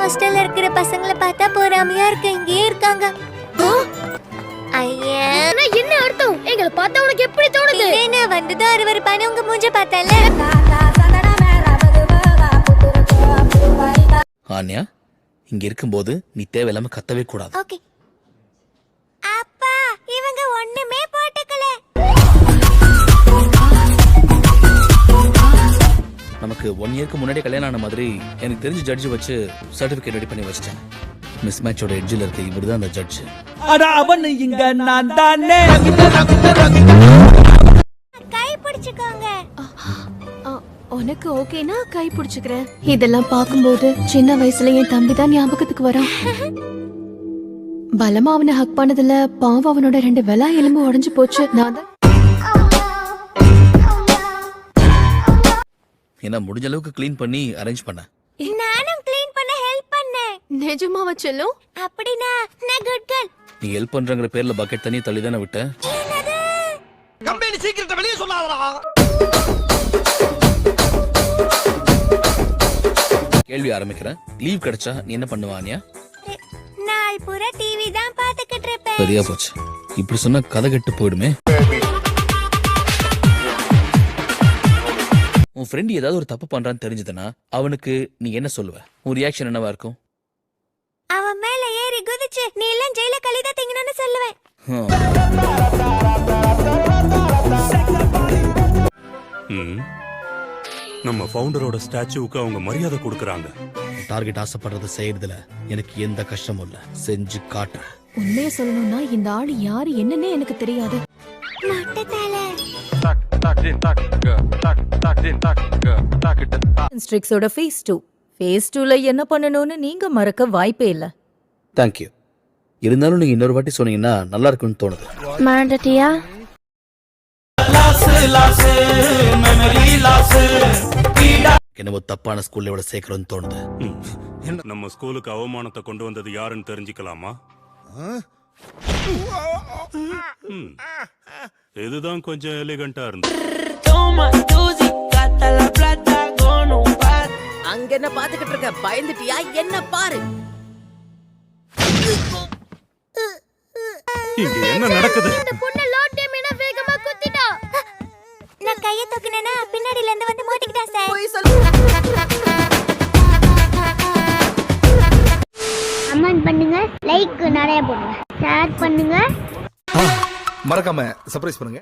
ஹாஸ்டல்ல இருக்கிற பசங்களை பார்த்தா பொறாமையா இருக்கு. இங்கேயே இருக்காங்க. ஐயா, என்ன அர்த்தம்? எங்களை பார்த்தா உனக்கு எப்படி தோணுது? என்ன வந்ததோ அருவருப்பான உங்க மூஞ்ச பார்த்தல. ஆன்யா, இங்க இருக்கும்போது நீ தேவையில்லாம கத்தவே கூடாது. ஓகே. அப்பா, இவங்க ஒண்ணுமே போட்டுக்கல. நமக்கு 1 இயருக்கு முன்னாடி கல்யாணம் ஆன மாதிரி எனக்கு தெரிஞ்ச ஜட்ஜ் வச்சு சர்டிபிகேட் ரெடி பண்ணி வச்சிட்டேன். மிஸ் மேட்சோட எட்ஜில் இருக்க இவர்தான் அந்த ஜட்ஜ். அவன் இங்க நான் தானே. கை பிடிச்சுக்கோங்க. உனக்கு ஓகேனா கை பிடிச்சுக்கிறேன். இதெல்லாம் பாக்கும்போது சின்ன வயசுல என் தம்பி தான் ஞாபகத்துக்கு வரான். பலமா அவனை ஹக் பண்ணதுல பாவம் அவனோட 2 வெலா எலும்பு உடைஞ்சு போச்சு. நான் தான் ஏன்னா முடிஞ்ச அளவுக்கு க்ளீன் பண்ணி அரேஞ்ச் பண்ணேன். நானும் க்ளீன் பண்ண ஹெல்ப் பண்ணேன். நிஜமா வச்சலும் அப்படினா நான் குட் கேர்ள். நீ ஹெல்ப் பண்றங்கிற பேர்ல பக்கெட் தண்ணி தள்ளி தானே விட்ட. கம்பெனி சீக்கிரத்தை வெளியே சொல்லாதடா. கேள்வி ஆரம்பிக்கிறேன். லீவ் கிடைச்சா நீ என்ன பண்ணுவ ஆன்யா? நாள் பூரா டிவி தான் பார்த்துக்கிட்டு இருப்பேன். சரியா போச்சு. இப்படி சொன்னா கதை கெட்டு போயிடுமே. உன் ஃப்ரெண்ட் ஏதாவது ஒரு தப்பு பண்றான்னு தெரிஞ்சதுன்னா அவனுக்கு நீ என்ன சொல்லுவ? உன் ரியாக்ஷன் என்னவா இருக்கும்? அவன் மேல ஏறி குதிச்சு நீ எல்லாம் ஜெயில கலிதா திங்கணும்னு சொல்லுவேன். நம்ம ஃபவுண்டரோட ஸ்டாச்சுவுக்கு அவங்க மரியாதை கொடுக்கறாங்க. டார்கெட் ஆசைப்படுறத செய்யறதுல எனக்கு எந்த கஷ்டமும் இல்ல. செஞ்சு காட்டுறேன். உண்மையை சொல்லணும்னா இந்த ஆள் யாரு என்னன்னே எனக்கு தெரியாது. ஸ்ட்ரிக்ஸோட ஃபேஸ் 2. ஃபேஸ் 2ல என்ன பண்ணணும்னு நீங்க மறக்க வாய்ப்பே இல்ல. தேங்க்யூ. இருந்தாலும் நீங்க இன்னொரு வாட்டி சொன்னீங்கன்னா நல்லா இருக்கும்னு தோணுது. மாண்டட்டியா? என்னவோ தப்பான ஸ்கூல்ல விட சேர்க்கறோம்னு தோணுது. நம்ம ஸ்கூலுக்கு அவமானத்தை கொண்டு வந்தது யாருன்னு தெரிஞ்சுக்கலாமா? இதுதான் கொஞ்சம் எலிகண்டா இருந்தது. அங்க என்ன பாத்துக்கிட்டு இருக்க? பயந்துட்டியா? என்ன பாரு. இங்க என்ன நடக்குது? நான் கைய தூக்குனேனா பின்னாடில இருந்து வந்து மோதிக்கிட்டா சார். கமெண்ட் பண்ணுங்க, லைக் நிறைய போடுங்க, ஷேர் பண்ணுங்க, மறக்காம சர்ப்ரைஸ் பண்ணுங்க.